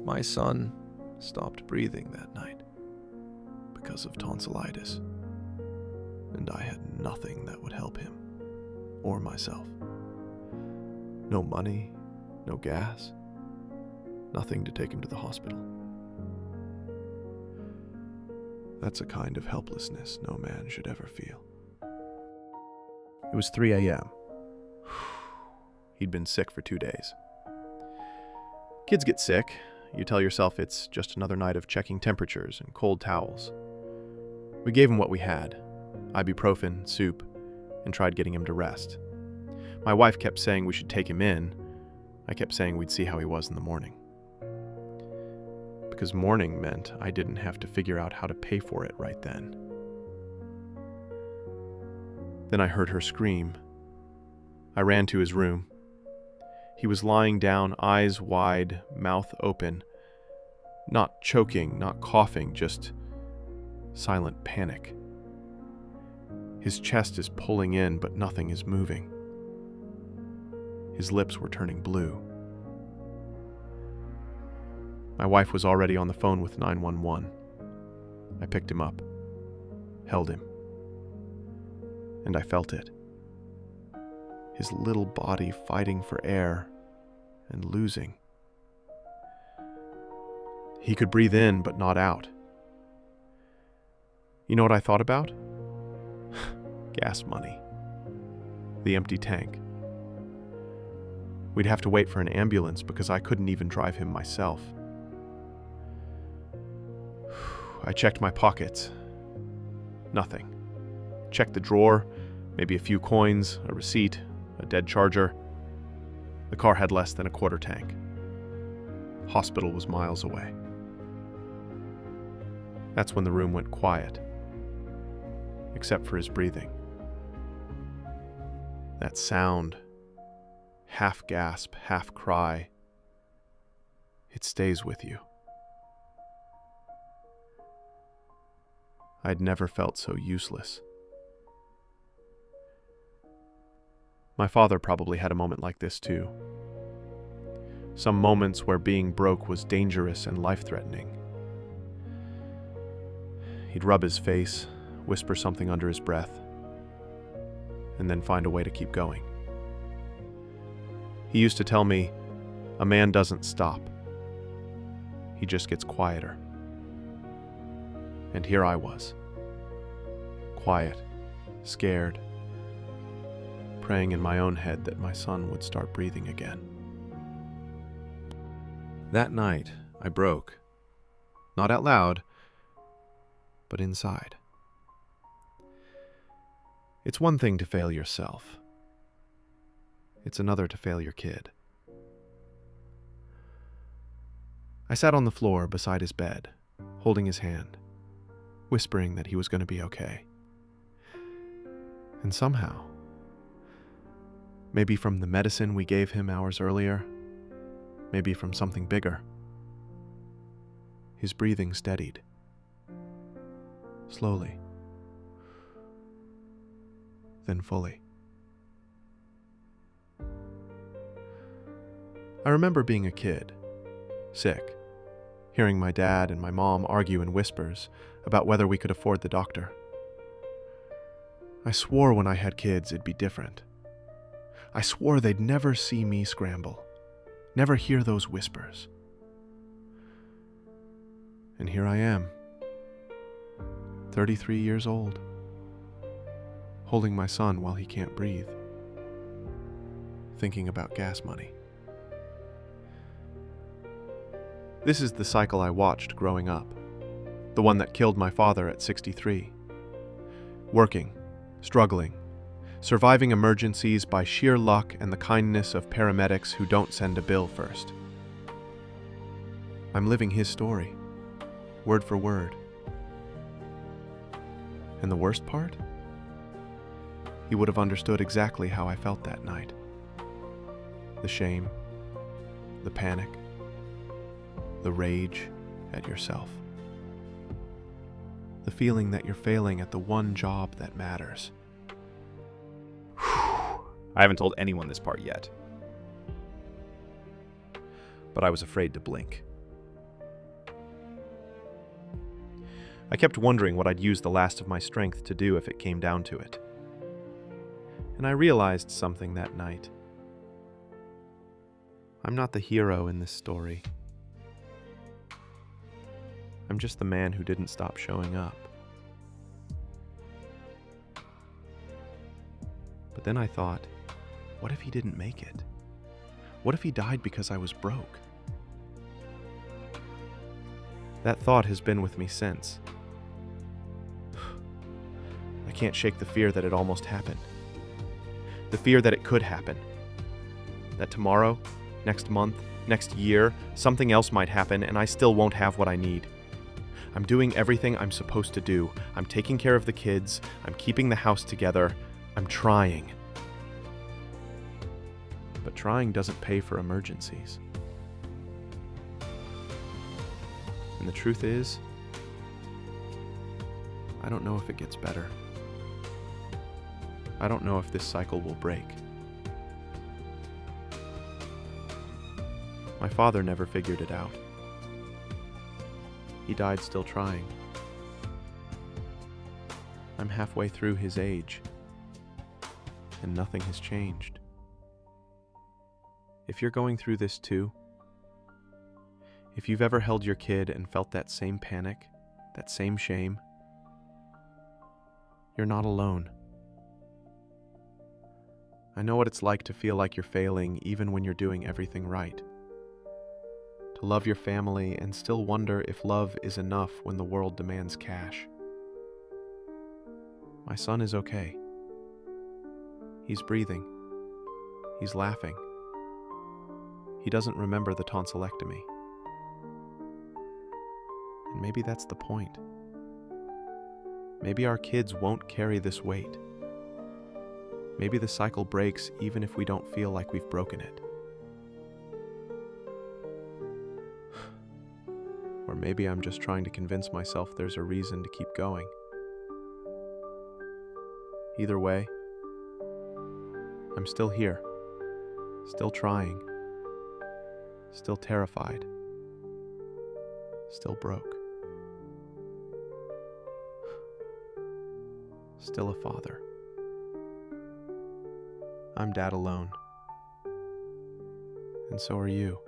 My son stopped breathing that night because of tonsillitis, and I had nothing that would help him or myself. No money, no gas, nothing to take him to the hospital. That's a kind of helplessness no man should ever feel. It was 3 a.m. He'd been sick for 2 days. Kids get sick. You tell yourself it's just another night of checking temperatures and cold towels. We gave him what we had, ibuprofen, soup, and tried getting him to rest. My wife kept saying we should take him in. I kept saying we'd see how he was in the morning. Because morning meant I didn't have to figure out how to pay for it right then. Then I heard her scream. I ran to his room. He was lying down, eyes wide, mouth open. Not choking, not coughing, just silent panic. His chest is pulling in, but nothing is moving. His lips were turning blue. My wife was already on the phone with 911. I picked him up, held him, and I felt it. His little body fighting for air and losing. He could breathe in, but not out. You know what I thought about? Gas money. The empty tank. We'd have to wait for an ambulance because I couldn't even drive him myself. I checked my pockets. Nothing. Checked the drawer, maybe a few coins, a receipt, a dead charger. The car had less than a quarter tank. Hospital was miles away. That's when the room went quiet, except for his breathing. That sound, half gasp, half cry, it stays with you. I'd never felt so useless. My father probably had a moment like this too. Some moments where being broke was dangerous and life-threatening. He'd rub his face, whisper something under his breath, and then find a way to keep going. He used to tell me, a man doesn't stop. He just gets quieter. And here I was, quiet, scared, praying in my own head that my son would start breathing again. That night, I broke. Not out loud, but inside. It's one thing to fail yourself. It's another to fail your kid. I sat on the floor beside his bed, holding his hand, whispering that he was going to be okay. And somehow, maybe from the medicine we gave him hours earlier, maybe from something bigger, his breathing steadied. Slowly. Then fully. I remember being a kid, sick, hearing my dad and my mom argue in whispers about whether we could afford the doctor. I swore when I had kids it'd be different. I swore they'd never see me scramble, never hear those whispers. And here I am, 33 years old, holding my son while he can't breathe, thinking about gas money. This is the cycle I watched growing up, the one that killed my father at 63. Working, struggling, surviving emergencies by sheer luck and the kindness of paramedics who don't send a bill first. I'm living his story, word for word. And the worst part? He would have understood exactly how I felt that night. The shame, the panic, the rage at yourself. The feeling that you're failing at the one job that matters. I haven't told anyone this part yet. But I was afraid to blink. I kept wondering what I'd use the last of my strength to do if it came down to it. And I realized something that night. I'm not the hero in this story. I'm just the man who didn't stop showing up. But then I thought, what if he didn't make it? What if he died because I was broke? That thought has been with me since. I can't shake the fear that it almost happened. The fear that it could happen. That tomorrow, next month, next year, something else might happen and I still won't have what I need. I'm doing everything I'm supposed to do. I'm taking care of the kids. I'm keeping the house together. I'm trying. But trying doesn't pay for emergencies. And the truth is, I don't know if it gets better. I don't know if this cycle will break. My father never figured it out. He died still trying. I'm halfway through his age, and nothing has changed. If you're going through this too, if you've ever held your kid and felt that same panic, that same shame, you're not alone. I know what it's like to feel like you're failing even when you're doing everything right. To love your family and still wonder if love is enough when the world demands cash. My son is okay. He's breathing. He's laughing. He doesn't remember the tonsillectomy. And maybe that's the point. Maybe our kids won't carry this weight. Maybe the cycle breaks even if we don't feel like we've broken it. Or maybe I'm just trying to convince myself there's a reason to keep going. Either way, I'm still here, still trying, still terrified, still broke, still a father. I'm dad alone, and so are you.